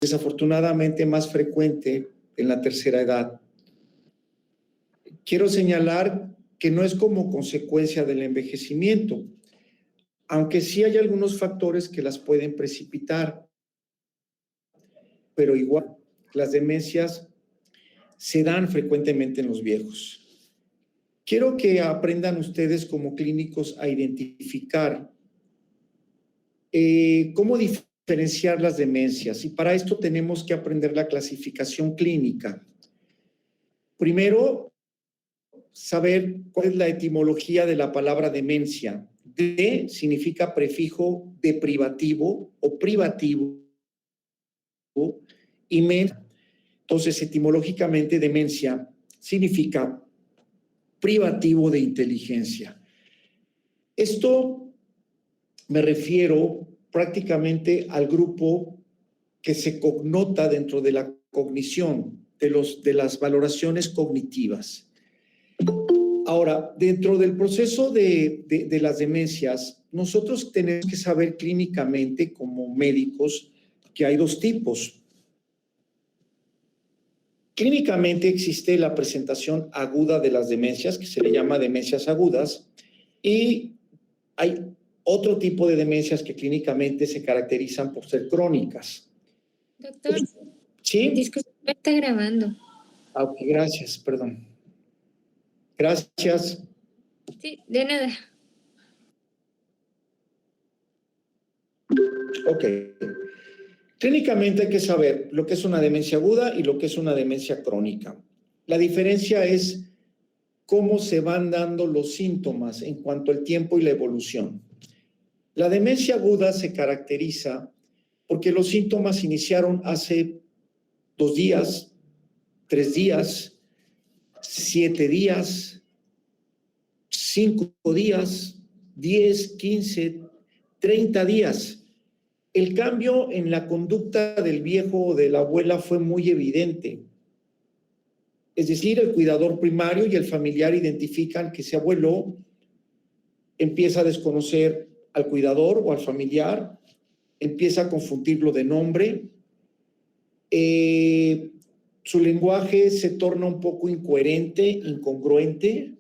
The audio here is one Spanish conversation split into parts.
desafortunadamente más frecuente en la tercera edad. Quiero señalar que no es como consecuencia del envejecimiento, aunque sí hay algunos factores que las pueden precipitar, pero igual las demencias se dan frecuentemente en los viejos. Quiero que aprendan ustedes como clínicos a identificar cómo diferenciar las demencias, y para esto tenemos que aprender la clasificación clínica. Primero, saber cuál es la etimología de la palabra demencia. De significa prefijo deprivativo o privativo y men. Entonces, etimológicamente, demencia significa privativo de inteligencia. Esto me refiero prácticamente al grupo que se connota dentro de la cognición, de las valoraciones cognitivas. Ahora, dentro del proceso de las demencias, nosotros tenemos que saber clínicamente, como médicos, que hay dos tipos. Clínicamente existe la presentación aguda de las demencias, que se le llama demencias agudas, y hay otro tipo de demencias que clínicamente se caracterizan por ser crónicas. Doctor, ¿sí? Disculpe, está grabando. Ok, gracias, perdón. Gracias. Sí, de nada. Ok. Clínicamente hay que saber lo que es una demencia aguda y lo que es una demencia crónica. La diferencia es cómo se van dando los síntomas en cuanto al tiempo y la evolución. La demencia aguda se caracteriza porque los síntomas iniciaron hace 2 días, 3 días, 7 días, 5 días, 10, 15, 30 días. El cambio en la conducta del viejo o de la abuela fue muy evidente. Es decir, el cuidador primario y el familiar identifican que ese abuelo empieza a desconocer al cuidador o al familiar, empieza a confundirlo de nombre, su lenguaje se torna un poco incoherente, incongruente,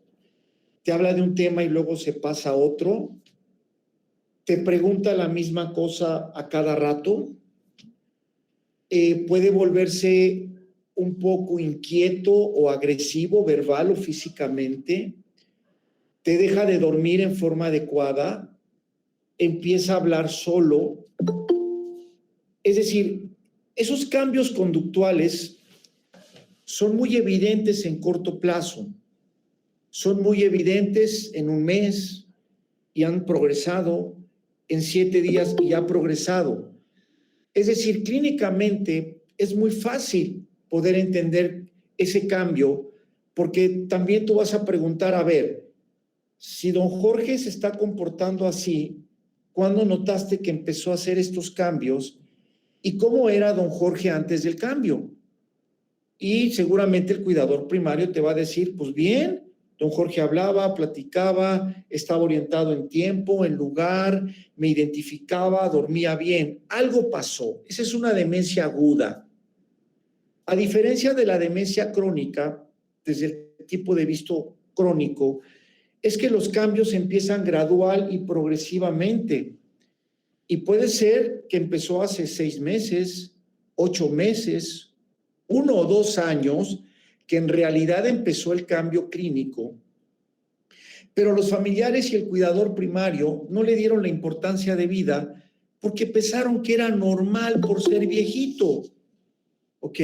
te habla de un tema y luego se pasa a otro, te pregunta la misma cosa a cada rato, puede volverse un poco inquieto o agresivo, verbal o físicamente, te deja de dormir en forma adecuada, empieza a hablar solo. Es decir, esos cambios conductuales son muy evidentes en corto plazo, son muy evidentes en un mes y han progresado, en 7 días y ha progresado. Es decir, clínicamente es muy fácil poder entender ese cambio, porque también tú vas a preguntar, a ver, si don Jorge se está comportando así, ¿cuándo notaste que empezó a hacer estos cambios? ¿Y cómo era don Jorge antes del cambio? Y seguramente el cuidador primario te va a decir, pues bien, don Jorge hablaba, platicaba, estaba orientado en tiempo, en lugar, me identificaba, dormía bien. Algo pasó. Esa es una demencia aguda. A diferencia de la demencia crónica, desde el tipo de vista crónico, es que los cambios empiezan gradual y progresivamente. Y puede ser que empezó hace 6 meses, 8 meses, 1 o 2 años, que en realidad empezó el cambio clínico, pero los familiares y el cuidador primario no le dieron la importancia debida porque pensaron que era normal por ser viejito, ¿ok?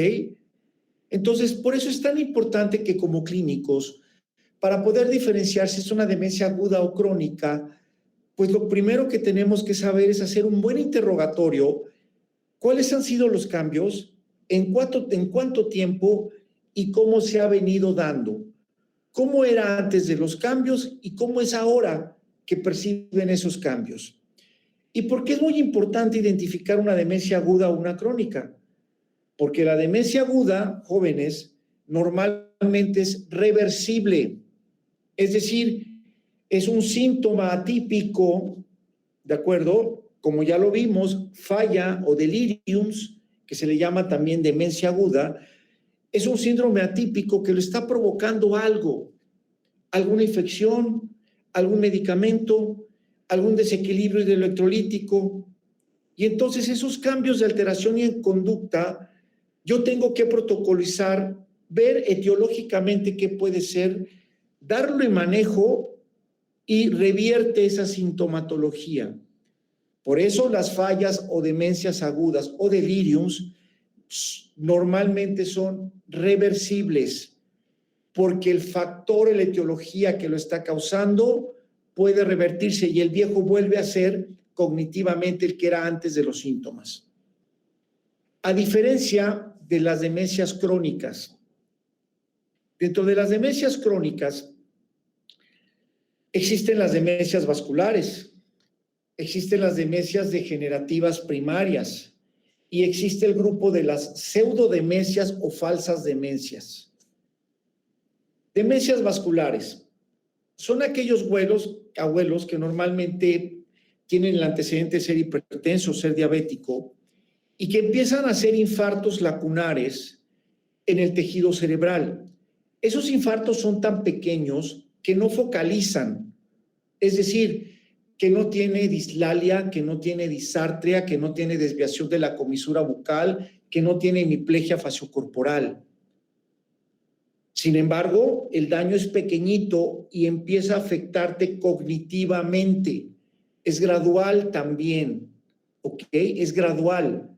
Entonces, por eso es tan importante que como clínicos, para poder diferenciar si es una demencia aguda o crónica, pues lo primero que tenemos que saber es hacer un buen interrogatorio. ¿Cuáles han sido los cambios? ¿En cuánto tiempo? ¿Y cómo se ha venido dando? ¿Cómo era antes de los cambios y cómo es ahora que perciben esos cambios? ¿Y por qué es muy importante identificar una demencia aguda o una crónica? Porque la demencia aguda, jóvenes, normalmente es reversible. Es decir, es un síntoma atípico, ¿de acuerdo? Como ya lo vimos, falla o deliriums que se le llama también demencia aguda, es un síndrome atípico que lo está provocando algo, alguna infección, algún medicamento, algún desequilibrio electrolítico. Y entonces esos cambios de alteración y en conducta, yo tengo que protocolizar, ver etiológicamente qué puede ser, darlo en manejo y revierte esa sintomatología. Por eso las fallas o demencias agudas o deliriums normalmente son reversibles, porque el factor, la etiología que lo está causando puede revertirse y el viejo vuelve a ser cognitivamente el que era antes de los síntomas. A diferencia de las demencias crónicas, dentro de las demencias crónicas existen las demencias vasculares, existen las demencias degenerativas primarias y existe el grupo de las pseudodemencias o falsas demencias. Demencias vasculares son aquellos abuelos que normalmente tienen el antecedente de ser hipertenso, ser diabético, y que empiezan a hacer infartos lacunares en el tejido cerebral. Esos infartos son tan pequeños que no focalizan, es decir, que no tiene dislalia, que no tiene disartria, que no tiene desviación de la comisura bucal, que no tiene hemiplegia faciocorporal. Sin embargo, el daño es pequeñito y empieza a afectarte cognitivamente. Es gradual también, ¿ok? Es gradual.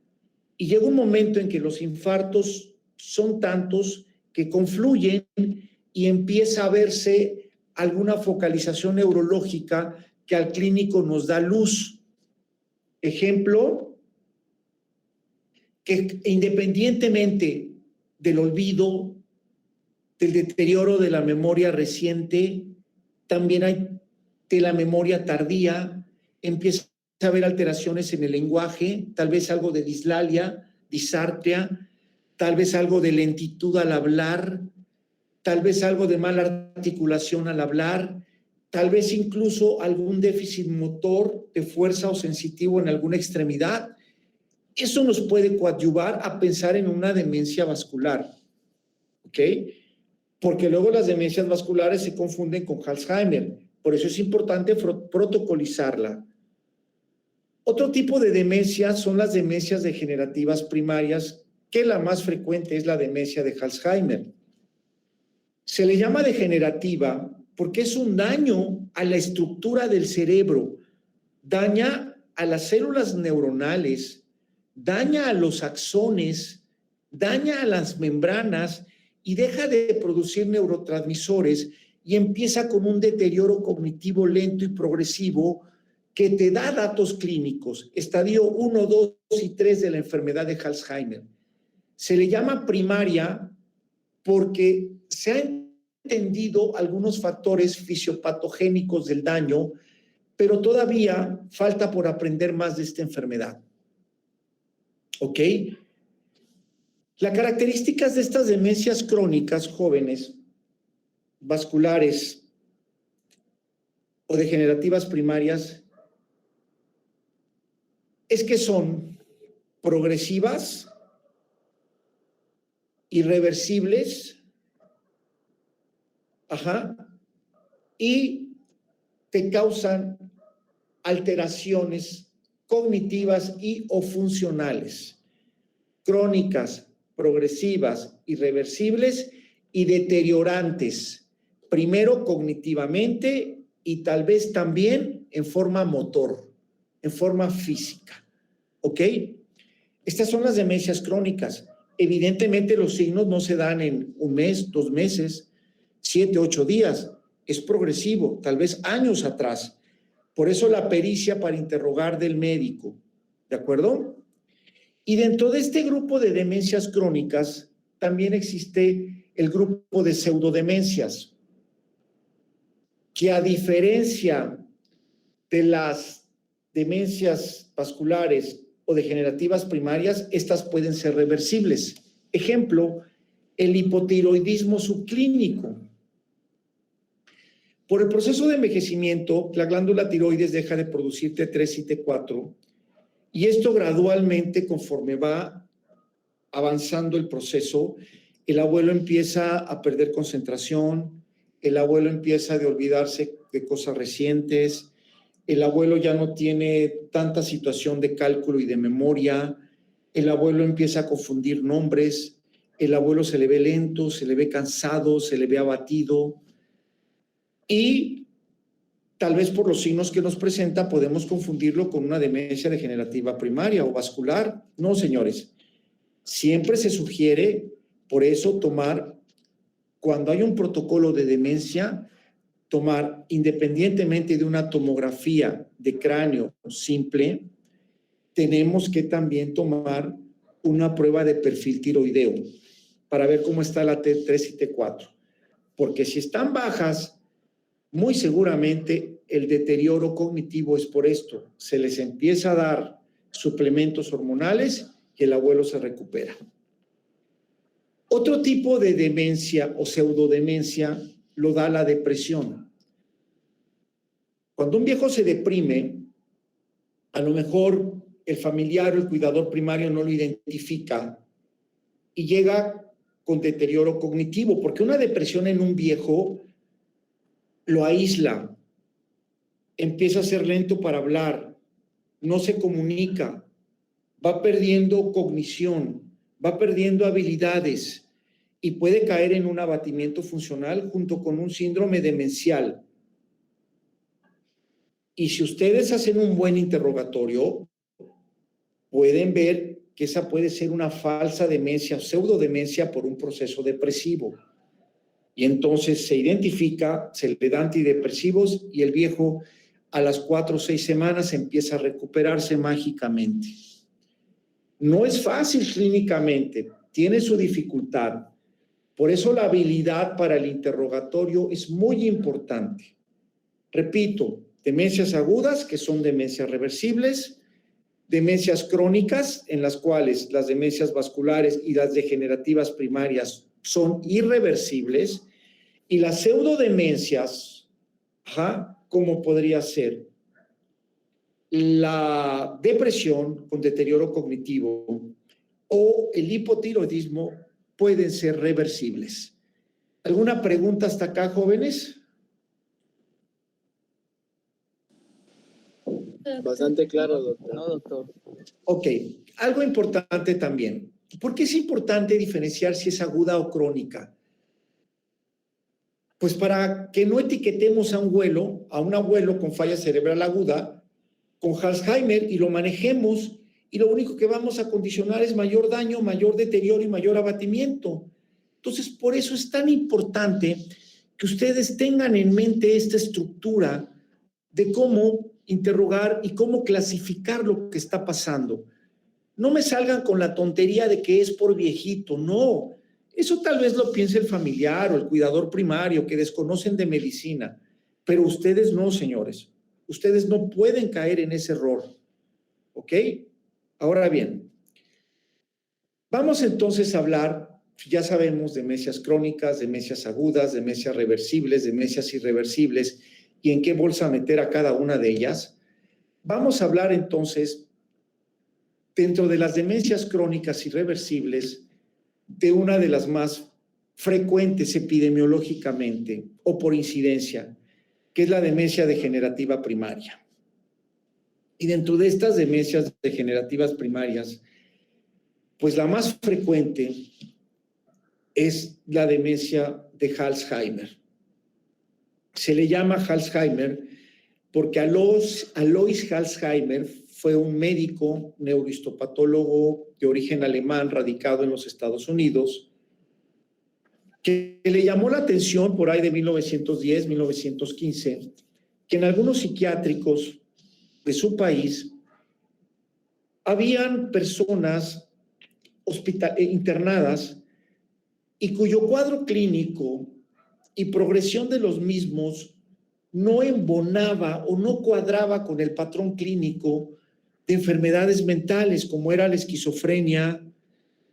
Y llega un momento en que los infartos son tantos que confluyen y empieza a verse alguna focalización neurológica que al clínico nos da luz. Ejemplo, que independientemente del olvido, del deterioro de la memoria reciente, también hay de la memoria tardía, empieza a haber alteraciones en el lenguaje, tal vez algo de dislalia, disartria, tal vez algo de lentitud al hablar, tal vez algo de mala articulación al hablar, tal vez incluso algún déficit motor de fuerza o sensitivo en alguna extremidad. Eso nos puede coadyuvar a pensar en una demencia vascular, ¿ok? Porque luego las demencias vasculares se confunden con Alzheimer. Por eso es importante protocolizarla. Otro tipo de demencias son las demencias degenerativas primarias, que la más frecuente es la demencia de Alzheimer. Se le llama degenerativa porque es un daño a la estructura del cerebro, daña a las células neuronales, daña a los axones, daña a las membranas y deja de producir neurotransmisores y empieza con un deterioro cognitivo lento y progresivo que te da datos clínicos, estadio 1, 2 y 3 de la enfermedad de Alzheimer. Se le llama primaria porque se han entendido algunos factores fisiopatogénicos del daño, pero todavía falta por aprender más de esta enfermedad. ¿Ok? Las características de estas demencias crónicas jóvenes, vasculares o degenerativas primarias, es que son progresivas, irreversibles, y te causan alteraciones cognitivas y o funcionales, crónicas, progresivas, irreversibles y deteriorantes, primero cognitivamente y tal vez también en forma motor, en forma física, ¿ok? Estas son las demencias crónicas. Evidentemente los signos no se dan en un mes, 2 meses, 7, 8 días, es progresivo, tal vez años atrás. Por eso la pericia para interrogar del médico, ¿de acuerdo? Y dentro de este grupo de demencias crónicas también existe el grupo de pseudodemencias, que a diferencia de las demencias vasculares o degenerativas primarias, estas pueden ser reversibles. Ejemplo, el hipotiroidismo subclínico. Por el proceso de envejecimiento, la glándula tiroides deja de producir T3 y T4, y esto gradualmente, conforme va avanzando el proceso, el abuelo empieza a perder concentración, el abuelo empieza a olvidarse de cosas recientes, el abuelo ya no tiene tanta situación de cálculo y de memoria, el abuelo empieza a confundir nombres, el abuelo se le ve lento, se le ve cansado, se le ve abatido y tal vez por los signos que nos presenta podemos confundirlo con una demencia degenerativa primaria o vascular. No, señores, siempre se sugiere, por eso, cuando hay un protocolo de demencia, tomar independientemente de una tomografía de cráneo simple, tenemos que también tomar una prueba de perfil tiroideo para ver cómo está la T3 y T4. Porque si están bajas, muy seguramente el deterioro cognitivo es por esto. Se les empieza a dar suplementos hormonales y el abuelo se recupera. Otro tipo de demencia o pseudodemencia lo da la depresión. Cuando un viejo se deprime, a lo mejor el familiar o el cuidador primario no lo identifica y llega con deterioro cognitivo, porque una depresión en un viejo lo aísla, empieza a ser lento para hablar, no se comunica, va perdiendo cognición, va perdiendo habilidades y puede caer en un abatimiento funcional junto con un síndrome demencial. Y si ustedes hacen un buen interrogatorio, pueden ver que esa puede ser una falsa demencia, pseudodemencia por un proceso depresivo. Y entonces se identifica, se le da antidepresivos y el viejo a las 4 o 6 semanas empieza a recuperarse mágicamente. No es fácil clínicamente, tiene su dificultad. Por eso la habilidad para el interrogatorio es muy importante. Repito, demencias agudas, que son demencias reversibles, demencias crónicas, en las cuales las demencias vasculares y las degenerativas primarias son irreversibles, y las pseudodemencias, como podría ser la depresión con deterioro cognitivo o el hipotiroidismo, pueden ser reversibles. ¿Alguna pregunta hasta acá, jóvenes? Bastante claro, doctor. No, doctor. Ok, algo importante también. ¿Por qué es importante diferenciar si es aguda o crónica? Pues para que no etiquetemos a un abuelo con falla cerebral aguda, con Alzheimer y lo manejemos y lo único que vamos a condicionar es mayor daño, mayor deterioro y mayor abatimiento. Entonces, por eso es tan importante que ustedes tengan en mente esta estructura de cómo interrogar y cómo clasificar lo que está pasando. No me salgan con la tontería de que es por viejito, no. Eso tal vez lo piense el familiar o el cuidador primario que desconocen de medicina, pero ustedes no, señores. Ustedes no pueden caer en ese error, ¿ok? Ahora bien, vamos entonces a hablar, ya sabemos, de demencias crónicas, demencias agudas, demencias reversibles, demencias irreversibles, y en qué bolsa meter a cada una de ellas. Vamos a hablar entonces, dentro de las demencias crónicas irreversibles, de una de las más frecuentes epidemiológicamente o por incidencia, que es la demencia degenerativa primaria. Y dentro de estas demencias degenerativas primarias, pues la más frecuente es la demencia de Alzheimer. Se le llama Alzheimer porque Alois Alzheimer fue un médico neurohistopatólogo de origen alemán radicado en los Estados Unidos que le llamó la atención por ahí de 1910, 1915, que en algunos psiquiátricos de su país habían personas internadas y cuyo cuadro clínico y progresión de los mismos no embonaba o no cuadraba con el patrón clínico de enfermedades mentales, como era la esquizofrenia,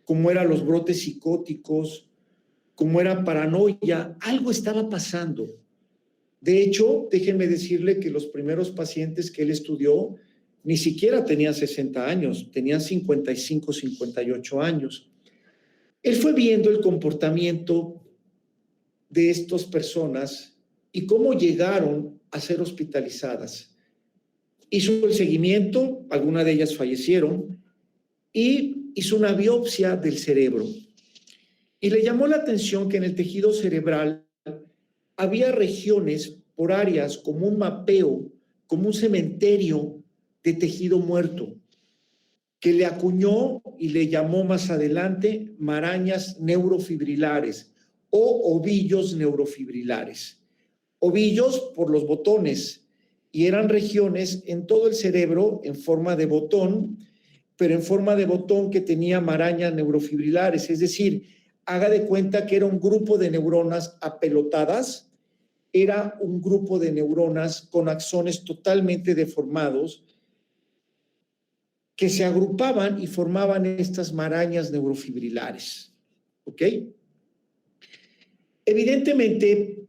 como eran los brotes psicóticos, como era paranoia. Algo estaba pasando. De hecho, déjenme decirle que los primeros pacientes que él estudió ni siquiera tenían 60 años, tenían 55, 58 años. Él fue viendo el comportamiento de estas personas y cómo llegaron a ser hospitalizadas. Hizo el seguimiento, algunas de ellas fallecieron, y hizo una biopsia del cerebro. Y le llamó la atención que en el tejido cerebral había regiones por áreas como un mapeo, como un cementerio de tejido muerto, que le acuñó y le llamó más adelante marañas neurofibrilares o ovillos neurofibrilares. Ovillos por los botones, y eran regiones en todo el cerebro en forma de botón, pero en forma de botón que tenía marañas neurofibrilares, es decir, haga de cuenta que era un grupo de neuronas apelotadas, era un grupo de neuronas con axones totalmente deformados que se agrupaban y formaban estas marañas neurofibrilares. ¿Ok? Evidentemente,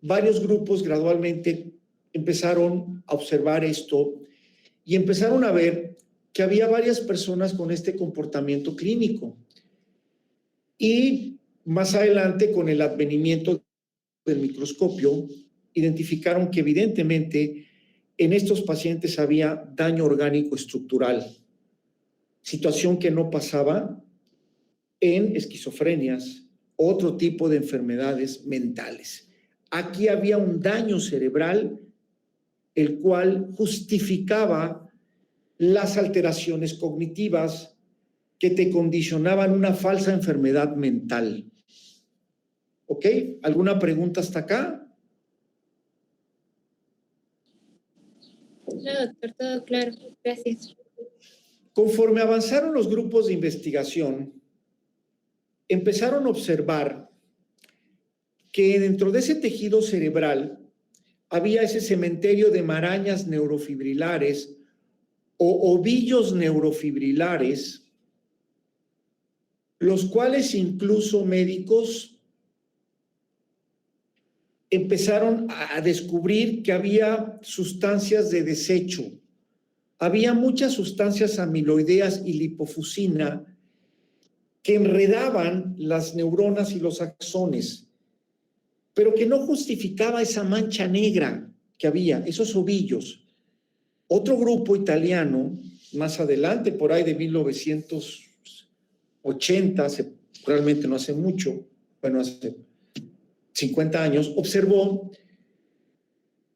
varios grupos gradualmente empezaron a observar esto y empezaron a ver que había varias personas con este comportamiento clínico. Y más adelante, con el advenimiento del microscopio, identificaron que evidentemente en estos pacientes había daño orgánico estructural, situación que no pasaba en esquizofrenias, otro tipo de enfermedades mentales. Aquí había un daño cerebral, el cual justificaba las alteraciones cognitivas que te condicionaban una falsa enfermedad mental. ¿Ok? ¿Alguna pregunta hasta acá? No, doctor, todo claro. Gracias. Conforme avanzaron los grupos de investigación, empezaron a observar que dentro de ese tejido cerebral había ese cementerio de marañas neurofibrilares o ovillos neurofibrilares, los cuales incluso médicos empezaron a descubrir que había sustancias de desecho. Había muchas sustancias amiloideas y lipofusina que enredaban las neuronas y los axones, pero que no justificaba esa mancha negra que había, esos ovillos. Otro grupo italiano, más adelante, por ahí de 1980, realmente no hace mucho, bueno, hace 50 años, observó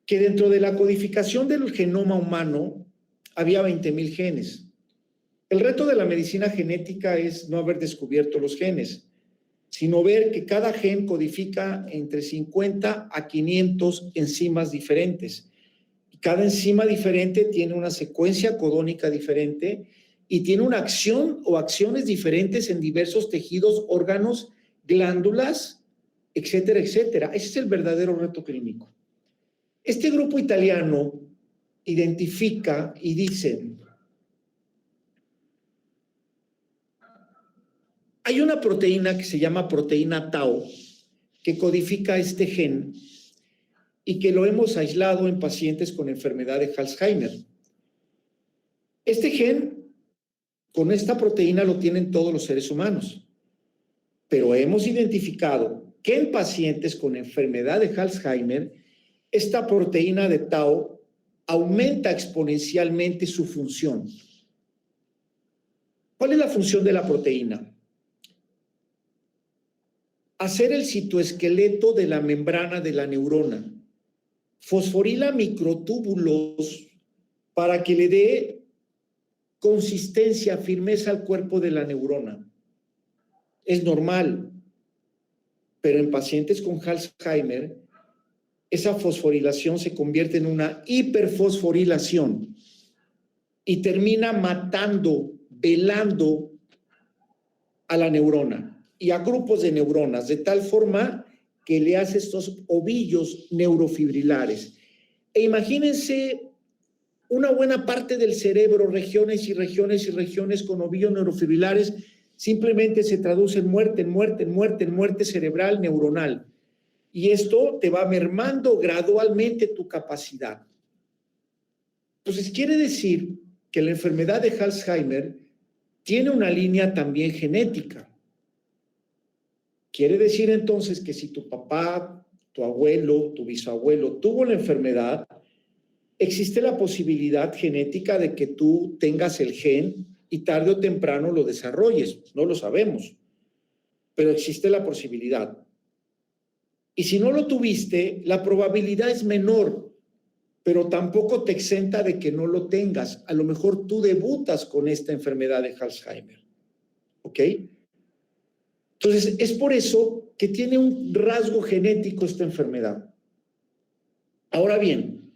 que dentro de la codificación del genoma humano había 20,000 genes. El reto de la medicina genética es no haber descubierto los genes, sino ver que cada gen codifica entre 50 a 500 enzimas diferentes. Cada enzima diferente tiene una secuencia codónica diferente y tiene una acción o acciones diferentes en diversos tejidos, órganos, glándulas, etcétera, etcétera. Ese es el verdadero reto clínico. Este grupo italiano identifica y dice: hay una proteína que se llama proteína tau que codifica este gen y que lo hemos aislado en pacientes con enfermedad de Alzheimer. Este gen, con esta proteína, lo tienen todos los seres humanos, pero hemos identificado que en pacientes con enfermedad de Alzheimer, esta proteína de tau aumenta exponencialmente su función. ¿Cuál es la función de la proteína? Hacer el citoesqueleto de la membrana de la neurona. Fosforila microtúbulos para que le dé consistencia, firmeza al cuerpo de la neurona. Es normal, pero en pacientes con Alzheimer, esa fosforilación se convierte en una hiperfosforilación y termina matando, velando a la neurona y a grupos de neuronas, de tal forma que le hace estos ovillos neurofibrilares. E imagínense una buena parte del cerebro, regiones y regiones y regiones con ovillos neurofibrilares, simplemente se traduce en muerte, en muerte, en muerte, en muerte cerebral, neuronal. Y esto te va mermando gradualmente tu capacidad. Entonces, quiere decir que la enfermedad de Alzheimer tiene una línea también genética. Quiere decir entonces que si tu papá, tu abuelo, tu bisabuelo tuvo la enfermedad, existe la posibilidad genética de que tú tengas el gen y tarde o temprano lo desarrolles. No lo sabemos, pero existe la posibilidad. Y si no lo tuviste, la probabilidad es menor, pero tampoco te exenta de que no lo tengas. A lo mejor tú debutas con esta enfermedad de Alzheimer. ¿Ok? Entonces, es por eso que tiene un rasgo genético esta enfermedad. Ahora bien,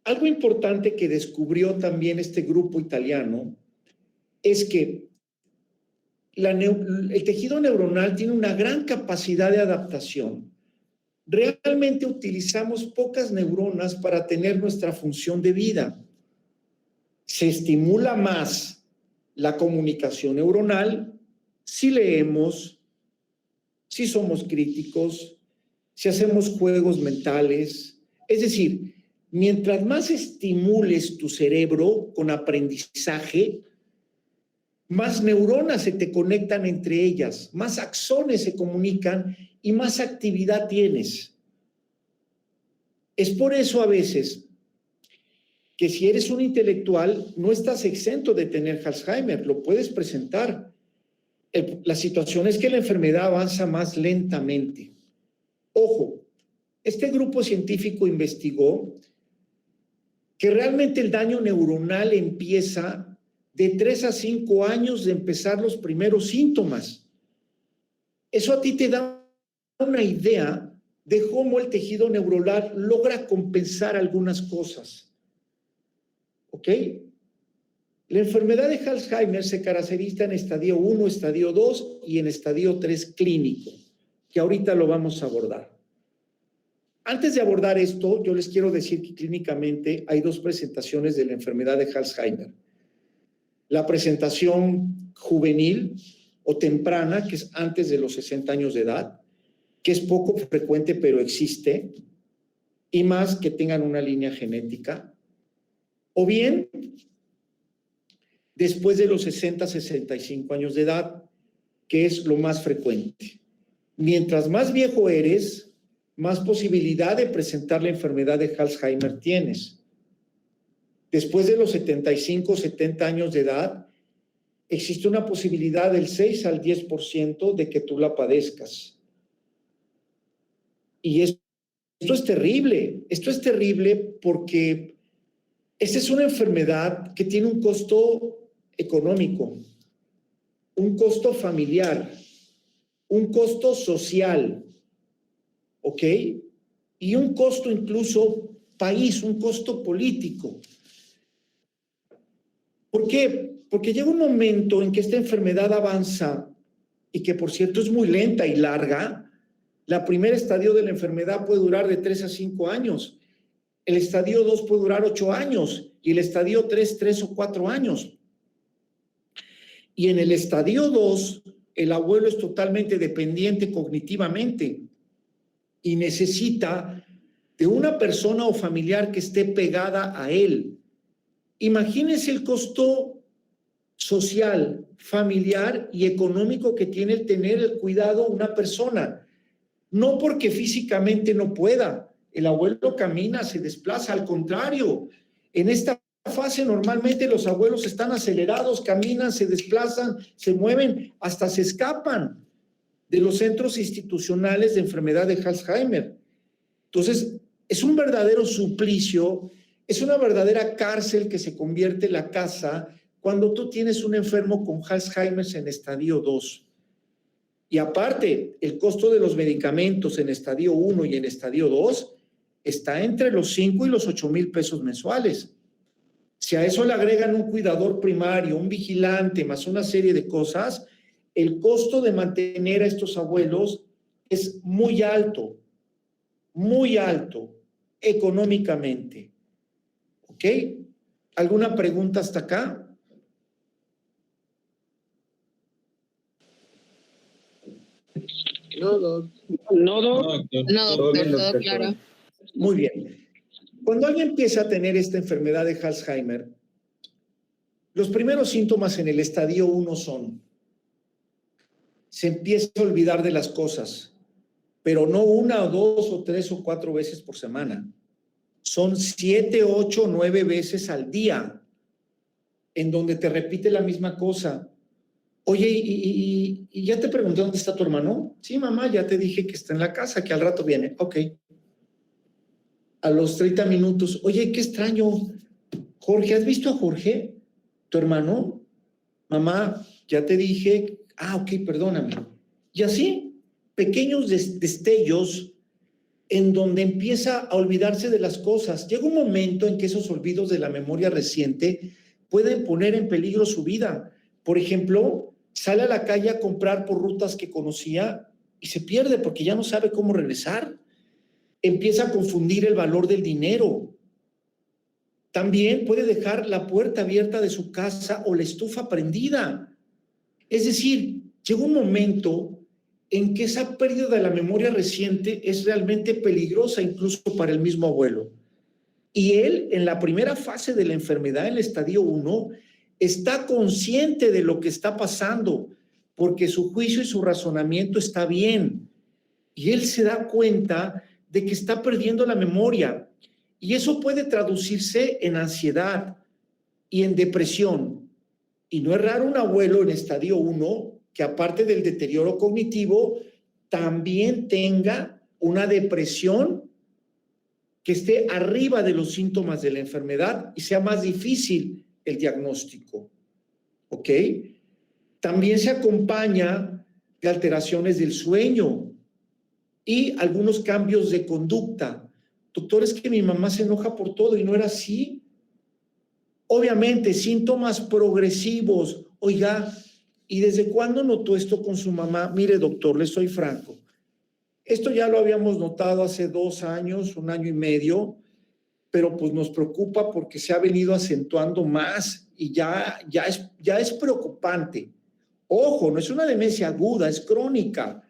algo importante que descubrió también este grupo italiano es que el tejido neuronal tiene una gran capacidad de adaptación. Realmente utilizamos pocas neuronas para tener nuestra función de vida. Se estimula más la comunicación neuronal si leemos, si somos críticos, si hacemos juegos mentales. Es decir, mientras más estimules tu cerebro con aprendizaje, más neuronas se te conectan entre ellas, más axones se comunican y más actividad tienes. Es por eso a veces que si eres un intelectual no estás exento de tener Alzheimer, lo puedes presentar. La situación es que la enfermedad avanza más lentamente. Ojo, este grupo científico investigó que realmente el daño neuronal empieza de 3 a 5 años de empezar los primeros síntomas. Eso a ti te da una idea de cómo el tejido neuronal logra compensar algunas cosas. ¿Ok? La enfermedad de Alzheimer se caracteriza en estadio 1, estadio 2 y en estadio 3 clínico, que ahorita lo vamos a abordar. Antes de abordar esto, yo les quiero decir que clínicamente hay 2 presentaciones de la enfermedad de Alzheimer. La presentación juvenil o temprana, que es antes de los 60 años de edad, que es poco frecuente pero existe, y más que tengan una línea genética, o bien después de los 60, 65 años de edad, que es lo más frecuente. Mientras más viejo eres, más posibilidad de presentar la enfermedad de Alzheimer tienes. Después de los 75, 70 años de edad, existe una posibilidad del 6 al 10% de que tú la padezcas. Y esto es terrible porque esta es una enfermedad que tiene un costo económico, un costo familiar, un costo social, ¿ok? Y un costo incluso país, un costo político. ¿Por qué? Porque llega un momento en que esta enfermedad avanza y que, por cierto, es muy lenta y larga. La primera estadio de la enfermedad puede durar de 3 a 5 años. El estadio 2 puede durar 8 años y el estadio 3, 3 o 4 años. Y en el estadio 2, el abuelo es totalmente dependiente cognitivamente y necesita de una persona o familiar que esté pegada a él. Imagínense el costo social, familiar y económico que tiene el tener el cuidado de una persona. No porque físicamente no pueda. El abuelo camina, se desplaza. Al contrario, en esta fase normalmente los abuelos están acelerados, caminan, se desplazan, se mueven, hasta se escapan de los centros institucionales de enfermedad de Alzheimer. Entonces, es un verdadero suplicio, es una verdadera cárcel que se convierte en la casa cuando tú tienes un enfermo con Alzheimer en estadio 2. Y aparte, el costo de los medicamentos en estadio 1 y en estadio 2 está entre los 5 y los 8 mil pesos mensuales. Si a eso le agregan un cuidador primario, un vigilante, más una serie de cosas, el costo de mantener a estos abuelos es muy alto económicamente. ¿Ok? ¿Alguna pregunta hasta acá? No, Doc. No, doctor, todo claro. Muy bien. Cuando alguien empieza a tener esta enfermedad de Alzheimer, los primeros síntomas en el estadio 1 son se empieza a olvidar de las cosas, pero no 1 o 2 o 3 o 4 veces por semana. Son 7, 8, 9 veces al día en donde te repite la misma cosa. Oye, ¿y ya te pregunté dónde está tu hermano? Sí, mamá, ya te dije que está en la casa, que al rato viene. Ok. A los 30 minutos, oye, qué extraño. Jorge, ¿has visto a Jorge, tu hermano? Mamá, ya te dije. Ok, perdóname. Y así, pequeños destellos en donde empieza a olvidarse de las cosas. Llega un momento en que esos olvidos de la memoria reciente pueden poner en peligro su vida. Por ejemplo, sale a la calle a comprar por rutas que conocía y se pierde porque ya no sabe cómo regresar. Empieza a confundir el valor del dinero. También puede dejar la puerta abierta de su casa o la estufa prendida. Es decir, llega un momento en que esa pérdida de la memoria reciente es realmente peligrosa incluso para el mismo abuelo. Y él, en la primera fase de la enfermedad, en el estadio 1, está consciente de lo que está pasando, porque su juicio y su razonamiento está bien. Y él se da cuenta de que está perdiendo la memoria. Y eso puede traducirse en ansiedad y en depresión. Y no es raro un abuelo en estadio 1 que, aparte del deterioro cognitivo, también tenga una depresión que esté arriba de los síntomas de la enfermedad y sea más difícil el diagnóstico. ¿Ok? También se acompaña de alteraciones del sueño y algunos cambios de conducta. Doctor, es que mi mamá se enoja por todo y no era así. Obviamente, síntomas progresivos. Oiga, ¿y desde cuándo notó esto con su mamá? Mire, doctor, le soy franco. Esto ya lo habíamos notado hace 2 años, 1 año y medio, pero pues nos preocupa porque se ha venido acentuando más y ya es preocupante. Ojo, no es una demencia aguda, es crónica.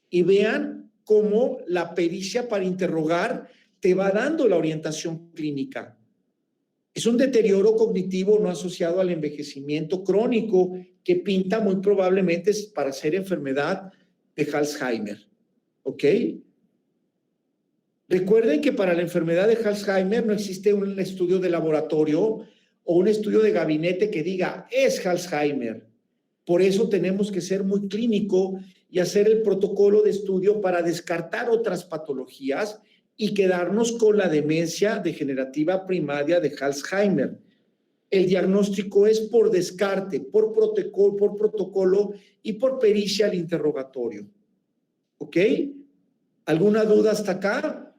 Y vean cómo la pericia para interrogar te va dando la orientación clínica. Es un deterioro cognitivo no asociado al envejecimiento crónico que pinta muy probablemente para ser enfermedad de Alzheimer. ¿Ok? Recuerden que para la enfermedad de Alzheimer no existe un estudio de laboratorio o un estudio de gabinete que diga es Alzheimer. Por eso tenemos que ser muy clínico y hacer el protocolo de estudio para descartar otras patologías y quedarnos con la demencia degenerativa primaria de Alzheimer. El diagnóstico es por descarte, por protocolo y por pericia al interrogatorio. ¿Ok? ¿Alguna duda hasta acá?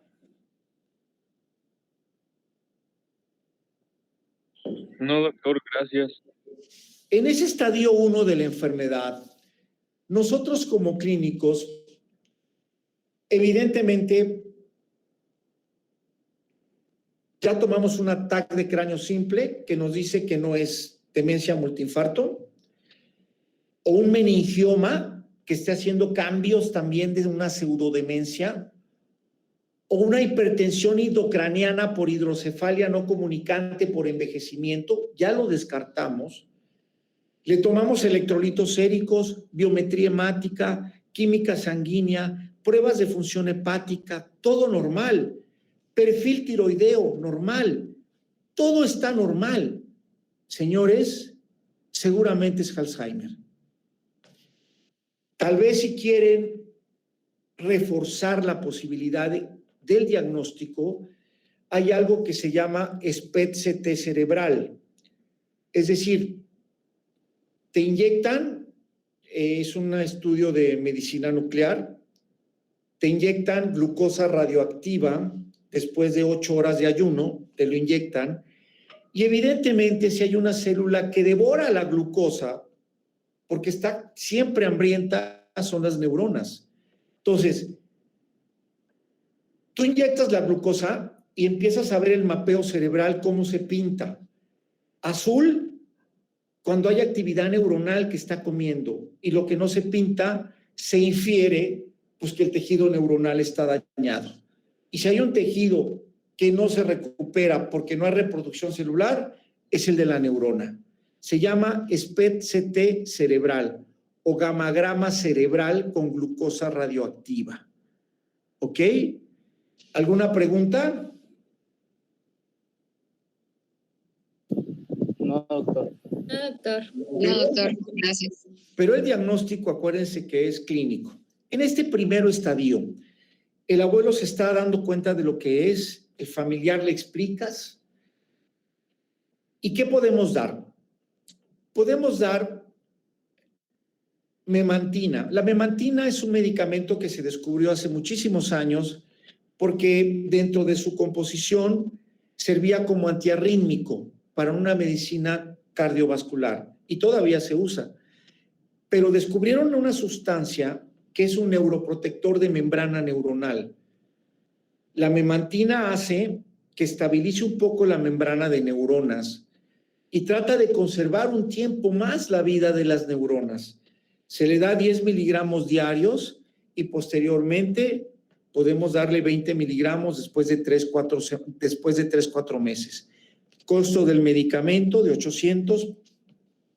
No, doctor, gracias. En ese estadio 1 de la enfermedad, nosotros como clínicos, evidentemente, ya tomamos un ataque de cráneo simple que nos dice que no es demencia multiinfarto, o un meningioma que esté haciendo cambios también de una pseudodemencia, o una hipertensión endocraniana por hidrocefalia no comunicante por envejecimiento, ya lo descartamos. Le tomamos electrolitos séricos, biometría hemática, química sanguínea, pruebas de función hepática, todo normal. Perfil tiroideo, normal. Todo está normal. Señores, seguramente es Alzheimer. Tal vez si quieren reforzar la posibilidad del diagnóstico, hay algo que se llama SPECT-CT cerebral. Es decir, te inyectan, es un estudio de medicina nuclear, te inyectan glucosa radioactiva después de 8 horas de ayuno, te lo inyectan, y evidentemente si hay una célula que devora la glucosa, porque está siempre hambrienta, son las neuronas. Entonces, tú inyectas la glucosa y empiezas a ver el mapeo cerebral, cómo se pinta. Azul, cuando hay actividad neuronal que está comiendo, y lo que no se pinta, se infiere pues que el tejido neuronal está dañado. Y si hay un tejido que no se recupera porque no hay reproducción celular, es el de la neurona. Se llama SPECT-CT cerebral o gamagrama cerebral con glucosa radioactiva. ¿Ok? ¿Alguna pregunta? No, doctor. No, doctor. No, doctor. Gracias. Pero el diagnóstico, acuérdense que es clínico. En este primer estadio, el abuelo se está dando cuenta de lo que es, el familiar le explicas. ¿Y qué podemos dar? Podemos dar memantina. La memantina es un medicamento que se descubrió hace muchísimos años porque dentro de su composición servía como antiarrítmico para una medicina cardiovascular y todavía se usa. Pero descubrieron una sustancia que es un neuroprotector de membrana neuronal. La memantina hace que estabilice un poco la membrana de neuronas y trata de conservar un tiempo más la vida de las neuronas. Se le da 10 miligramos diarios y posteriormente podemos darle 20 miligramos después de 3-4 meses. Costo del medicamento de 800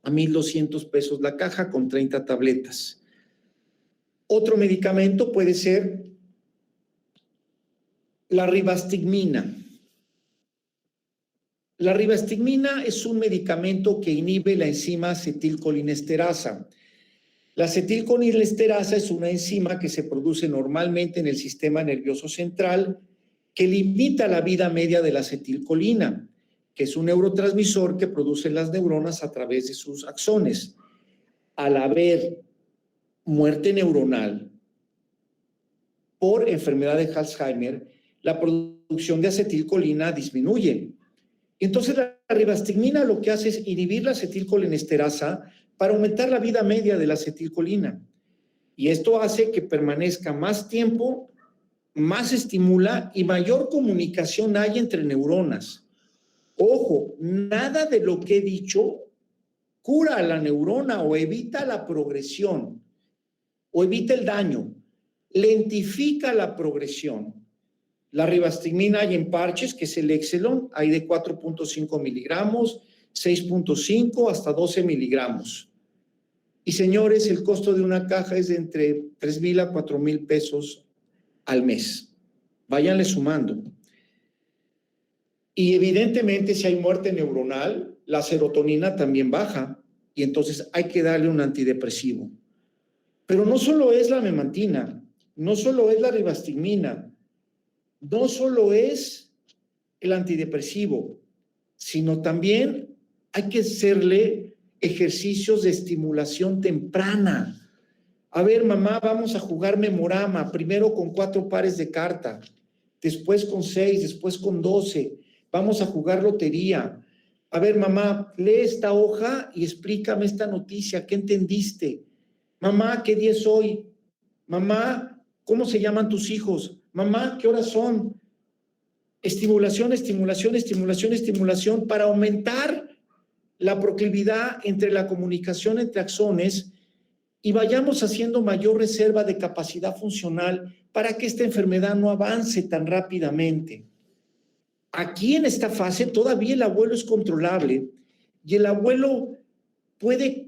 a 1,200 pesos la caja con 30 tabletas. Otro medicamento puede ser la ribastigmina. La ribastigmina es un medicamento que inhibe la enzima acetilcolinesterasa. La acetilcolinesterasa es una enzima que se produce normalmente en el sistema nervioso central que limita la vida media de la acetilcolina, que es un neurotransmisor que producen las neuronas a través de sus axones. Al haber muerte neuronal por enfermedad de Alzheimer, la producción de acetilcolina disminuye. Entonces, la ribastigmina lo que hace es inhibir la acetilcolinesterasa para aumentar la vida media de la acetilcolina. Y esto hace que permanezca más tiempo, más estimula y mayor comunicación hay entre neuronas. Ojo, nada de lo que he dicho cura a la neurona o evita la progresión o evita el daño, lentifica la progresión. La ribastigmina hay en parches, que es el Exelon, hay de 4.5 miligramos, 6.5 hasta 12 miligramos. Y señores, el costo de una caja es de entre 3,000 a 4,000 pesos al mes. Váyanle sumando. Y evidentemente, si hay muerte neuronal, la serotonina también baja y entonces hay que darle un antidepresivo. Pero no solo es la memantina, no solo es la ribastigmina, no solo es el antidepresivo, sino también hay que hacerle ejercicios de estimulación temprana. A ver, mamá, vamos a jugar memorama, primero con 4 pares de carta, después con 6, después con 12. Vamos a jugar lotería. A ver, mamá, lee esta hoja y explícame esta noticia. ¿Qué entendiste? Mamá, ¿qué día es hoy? Mamá, ¿cómo se llaman tus hijos? Mamá, ¿qué horas son? Estimulación, estimulación, estimulación, estimulación para aumentar la proclividad entre la comunicación entre axones y vayamos haciendo mayor reserva de capacidad funcional para que esta enfermedad no avance tan rápidamente. Aquí en esta fase todavía el abuelo es controlable y el abuelo puede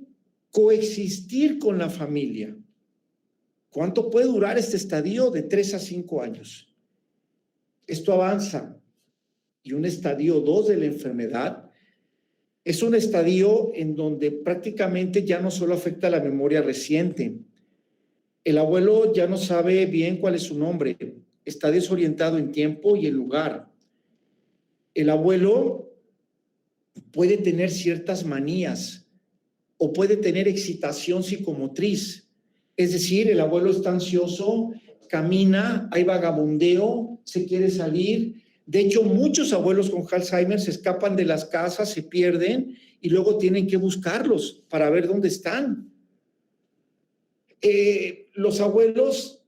coexistir con la familia. ¿Cuánto puede durar este estadio? De 3 a 5 años. Esto avanza y un estadio 2 de la enfermedad es un estadio en donde prácticamente ya no solo afecta la memoria reciente. El abuelo ya no sabe bien cuál es su nombre, está desorientado en tiempo y en lugar. El abuelo puede tener ciertas manías o puede tener excitación psicomotriz. Es decir, el abuelo está ansioso, camina, hay vagabundeo, se quiere salir. De hecho, muchos abuelos con Alzheimer se escapan de las casas, se pierden y luego tienen que buscarlos para ver dónde están. Los abuelos,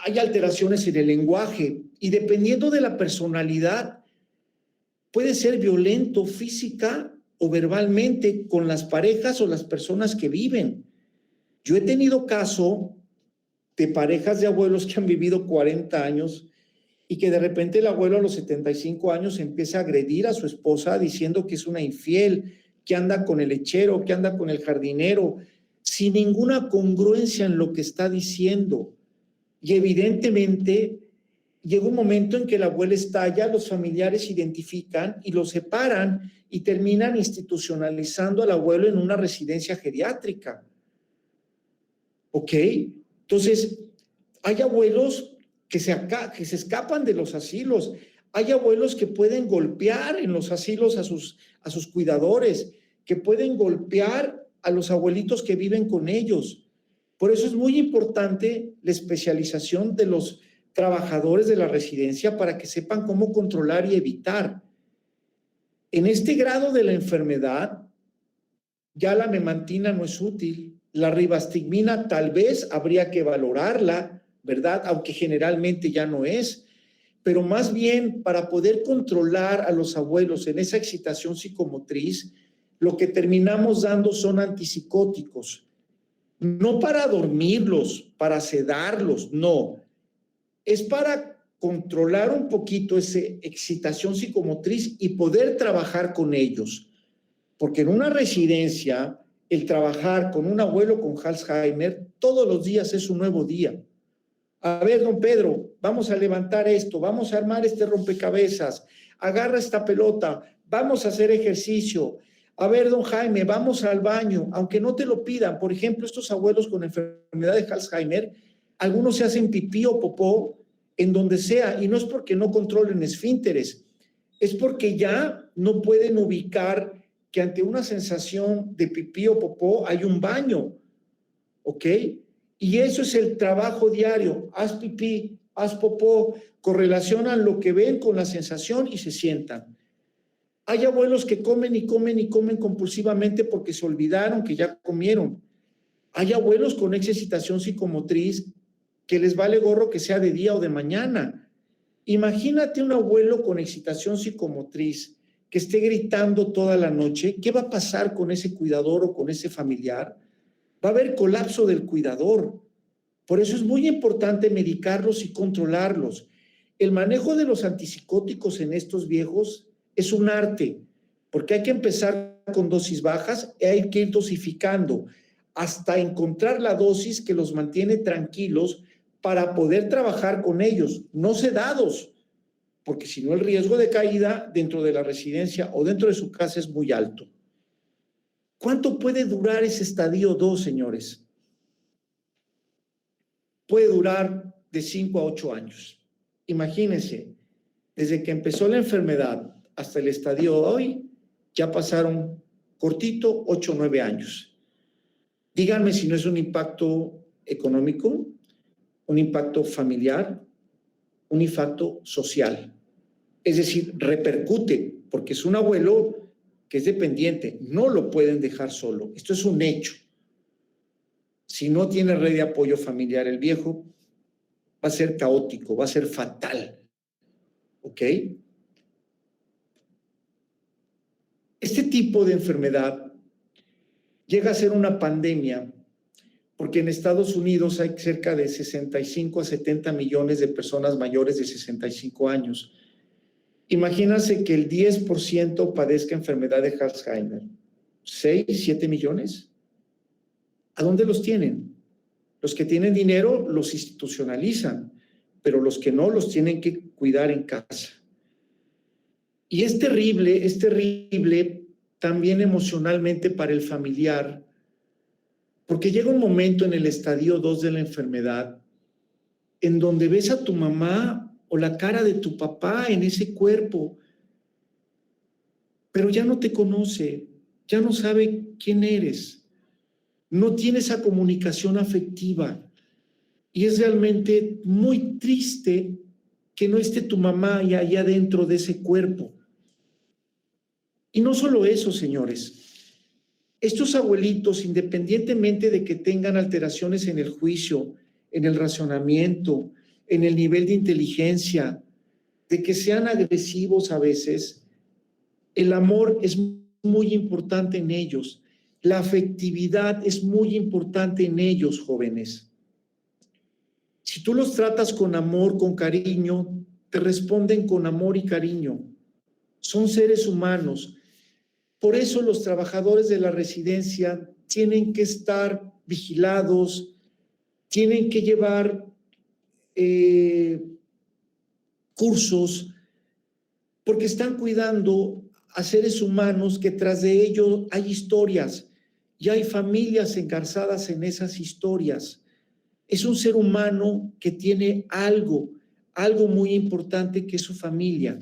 hay alteraciones en el lenguaje y dependiendo de la personalidad, puede ser violento física o verbalmente con las parejas o las personas que viven. Yo he tenido caso de parejas de abuelos que han vivido 40 años y que de repente el abuelo a los 75 años empieza a agredir a su esposa diciendo que es una infiel, que anda con el lechero, que anda con el jardinero. sin ninguna congruencia en lo que está diciendo. Y evidentemente llega un momento en que la abuela estalla, los familiares identifican y lo separan y terminan institucionalizando al abuelo en una residencia geriátrica. ¿Ok? Entonces, hay abuelos que se escapan de los asilos. Hay abuelos que pueden golpear en los asilos a sus cuidadores, que pueden golpear a los abuelitos que viven con ellos. Por eso es muy importante la especialización de los trabajadores de la residencia para que sepan cómo controlar y evitar. En este grado de la enfermedad, ya la memantina no es útil. La ribastigmina tal vez habría que valorarla, ¿verdad? Aunque generalmente ya no es. Pero más bien para poder controlar a los abuelos en esa excitación psicomotriz, lo que terminamos dando son antipsicóticos. No para dormirlos, para sedarlos, no. Es para controlar un poquito esa excitación psicomotriz y poder trabajar con ellos. Porque en una residencia, el trabajar con un abuelo con Alzheimer todos los días es un nuevo día. A ver, don Pedro, vamos a levantar esto, vamos a armar este rompecabezas, agarra esta pelota, vamos a hacer ejercicio. A ver, don Jaime, vamos al baño, aunque no te lo pidan. Por ejemplo, estos abuelos con enfermedad de Alzheimer, algunos se hacen pipí o popó en donde sea, y no es porque no controlen esfínteres, es porque ya no pueden ubicar que ante una sensación de pipí o popó hay un baño, ¿ok? Y eso es el trabajo diario. Haz pipí, haz popó, correlacionan lo que ven con la sensación y se sientan. Hay abuelos que comen y comen y comen compulsivamente porque se olvidaron que ya comieron. Hay abuelos con excitación psicomotriz que les vale gorro que sea de día o de mañana. Imagínate un abuelo con excitación psicomotriz que esté gritando toda la noche. ¿Qué va a pasar con ese cuidador o con ese familiar? Va a haber colapso del cuidador. Por eso es muy importante medicarlos y controlarlos. El manejo de los antipsicóticos en estos viejos es un arte, porque hay que empezar con dosis bajas y hay que ir dosificando hasta encontrar la dosis que los mantiene tranquilos para poder trabajar con ellos, no sedados, porque si no el riesgo de caída dentro de la residencia o dentro de su casa es muy alto. ¿Cuánto puede durar ese estadio 2, señores? Puede durar de 5 a 8 años. Imagínense, desde que empezó la enfermedad hasta el estadio de hoy, ya pasaron cortito 8 o 9 años. Díganme si no es un impacto económico, un impacto familiar, un impacto social. Es decir, repercute, porque es un abuelo que es dependiente, no lo pueden dejar solo. Esto es un hecho. Si no tiene red de apoyo familiar el viejo, va a ser caótico, va a ser fatal. ¿Ok? Este tipo de enfermedad llega a ser una pandemia porque en Estados Unidos hay cerca de 65 a 70 millones de personas mayores de 65 años. Imagínense que el 10% padezca enfermedad de Alzheimer. 6, 7 millones. ¿A dónde los tienen? Los que tienen dinero los institucionalizan, pero los que no los tienen que cuidar en casa. Y es terrible también emocionalmente para el familiar, porque llega un momento en el estadio 2 de la enfermedad en donde ves a tu mamá o la cara de tu papá en ese cuerpo, pero ya no te conoce, ya no sabe quién eres, no tiene esa comunicación afectiva y es realmente muy triste que no esté tu mamá allá dentro de ese cuerpo. Y no solo eso, señores. Estos abuelitos, independientemente de que tengan alteraciones en el juicio, en el razonamiento, en el nivel de inteligencia, de que sean agresivos a veces, el amor es muy importante en ellos. La afectividad es muy importante en ellos, jóvenes. Si tú los tratas con amor, con cariño, te responden con amor y cariño. Son seres humanos. Por eso los trabajadores de la residencia tienen que estar vigilados, tienen que llevar cursos, porque están cuidando a seres humanos que tras de ellos hay historias y hay familias engarzadas en esas historias. Es un ser humano que tiene algo muy importante que es su familia.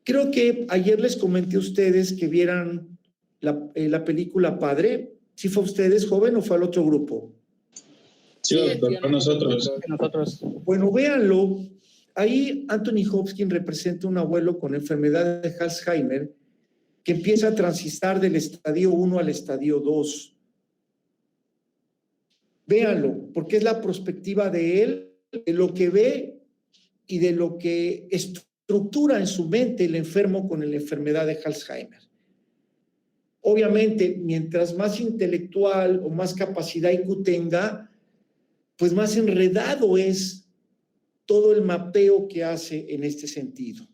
Creo que ayer les comenté a ustedes que vieran la película Padre. ¿Sí fue a ustedes, joven, o fue al otro grupo? Sí, doctor, con nosotros. Bueno, véanlo. Ahí Anthony Hopkins representa un abuelo con enfermedad de Alzheimer que empieza a transitar del estadio 1 al estadio 2. Véanlo, porque es la perspectiva de él, de lo que ve y de lo que estructura en su mente el enfermo con la enfermedad de Alzheimer. Obviamente, mientras más intelectual o más capacidad IQ tenga, pues más enredado es todo el mapeo que hace en este sentido.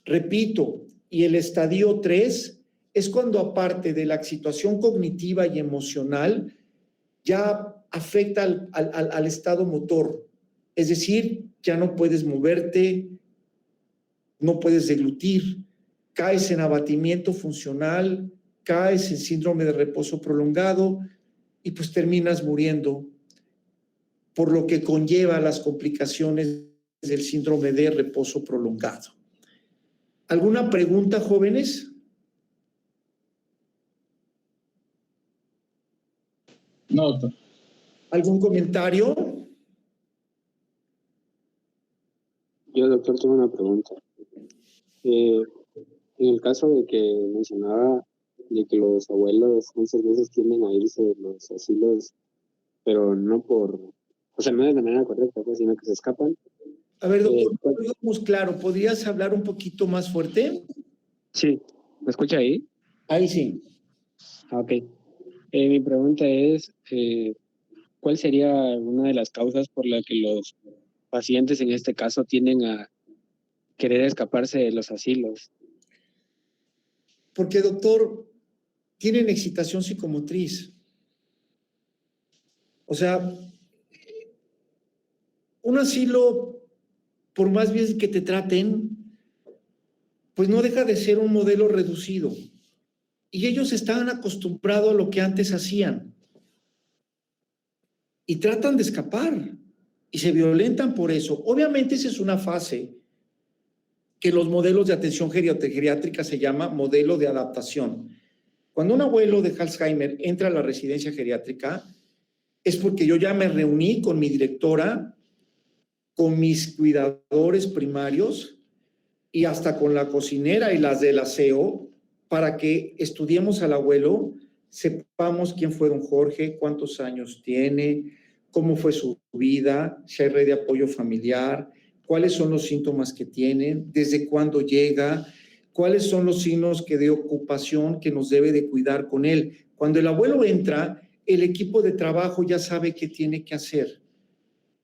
Repito, y el estadio 3 es cuando, aparte de la situación cognitiva y emocional, ya afecta al estado motor. Es decir, ya no puedes moverte, no puedes deglutir, caes en abatimiento funcional, caes en síndrome de reposo prolongado y pues terminas muriendo, por lo que conlleva las complicaciones del síndrome de reposo prolongado. ¿Alguna pregunta, jóvenes? No, doctor. ¿Algún comentario? Yo, doctor, tengo una pregunta. En el caso de que mencionaba de que los abuelos muchas veces tienden a irse de los asilos, pero no por, o sea, no de la manera correcta, pues, sino que se escapan. A ver, doctor, muy claro, ¿podrías hablar un poquito más fuerte? Sí, ¿me escucha ahí? Ahí sí. Ok. Mi pregunta es, ¿cuál sería una de las causas por la que los pacientes en este caso tienden a querer escaparse de los asilos? Porque, doctor, tienen excitación psicomotriz. O sea, un asilo, por más bien que te traten, pues no deja de ser un modelo reducido. Y ellos estaban acostumbrados a lo que antes hacían. Y tratan de escapar. Y se violentan por eso. Obviamente esa es una fase que los modelos de atención geriátrica se llama modelo de adaptación. Cuando un abuelo de Alzheimer entra a la residencia geriátrica, es porque yo ya me reuní con mi directora, con mis cuidadores primarios y hasta con la cocinera y las del aseo para que estudiemos al abuelo, sepamos quién fue don Jorge, cuántos años tiene, cómo fue su vida, si hay red de apoyo familiar, cuáles son los síntomas que tienen, desde cuándo llega, cuáles son los signos de ocupación que nos debe de cuidar con él. Cuando el abuelo entra, el equipo de trabajo ya sabe qué tiene que hacer.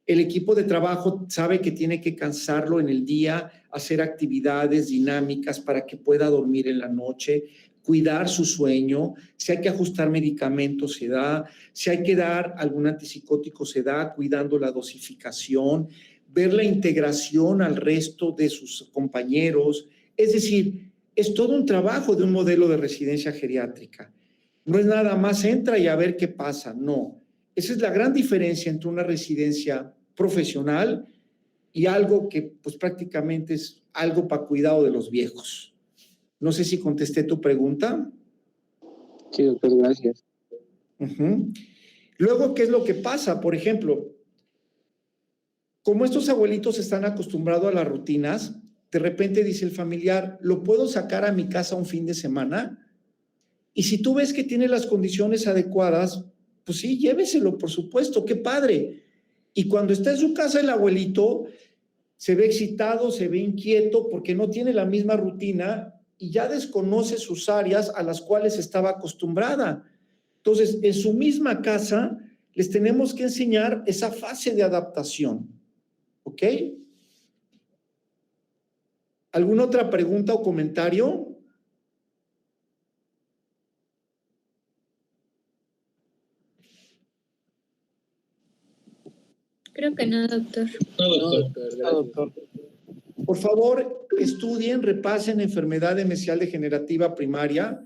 El equipo de trabajo sabe que tiene que cansarlo en el día, hacer actividades dinámicas para que pueda dormir en la noche, cuidar su sueño, si hay que ajustar medicamentos se da, si hay que dar algún antipsicótico se da, cuidando la dosificación, ver la integración al resto de sus compañeros. Es decir, es todo un trabajo de un modelo de residencia geriátrica. No es nada más entra y a ver qué pasa, no. Esa es la gran diferencia entre una residencia profesional y algo que pues prácticamente es algo para cuidado de los viejos. No sé si contesté tu pregunta. Sí, doctor, gracias. Luego, ¿qué es lo que pasa? Por ejemplo, como estos abuelitos están acostumbrados a las rutinas, de repente dice el familiar, ¿lo puedo sacar a mi casa un fin de semana? Y si tú ves que tiene las condiciones adecuadas, pues sí, lléveselo, por supuesto, qué padre. Y cuando está en su casa el abuelito, se ve excitado, se ve inquieto porque no tiene la misma rutina y ya desconoce sus áreas a las cuales estaba acostumbrada. Entonces, en su misma casa, les tenemos que enseñar esa fase de adaptación. ¿Ok? ¿Alguna otra pregunta o comentario? Creo que no, doctor. No, No, doctor. doctor, No, gracias. doctor. Por favor, estudien, repasen enfermedad demencial degenerativa primaria.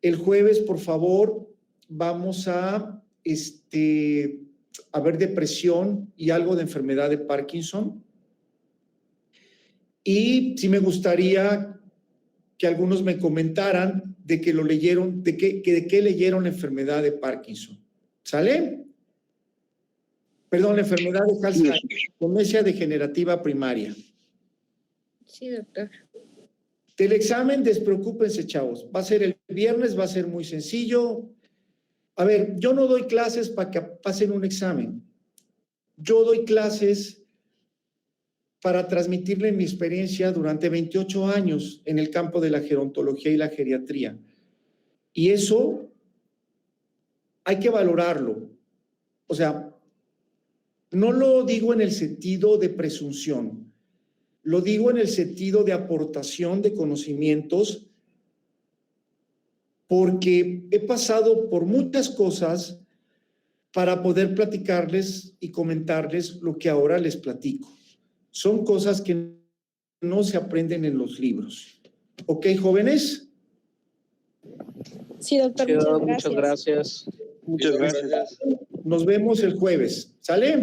El jueves, por favor, vamos a ver depresión y algo de enfermedad de Parkinson. Y sí me gustaría que algunos me comentaran de que lo leyeron, de qué leyeron la enfermedad de Parkinson. ¿Sale? Perdón, la enfermedad de Alzheimer, demencia degenerativa primaria. Sí, doctor. Del examen, despreocúpense, chavos. Va a ser el viernes, va a ser muy sencillo. A ver, yo no doy clases para que pasen un examen. Yo doy clases para transmitirle mi experiencia durante 28 años en el campo de la gerontología y la geriatría. Y eso hay que valorarlo. O sea, no lo digo en el sentido de presunción, lo digo en el sentido de aportación de conocimientos, porque he pasado por muchas cosas para poder platicarles y comentarles lo que ahora les platico. Son cosas que no se aprenden en los libros. ¿Ok, jóvenes? Sí, doctor, Sí, muchas doctor, gracias. muchas gracias. Muchas gracias. Nos vemos el jueves. ¿Sale?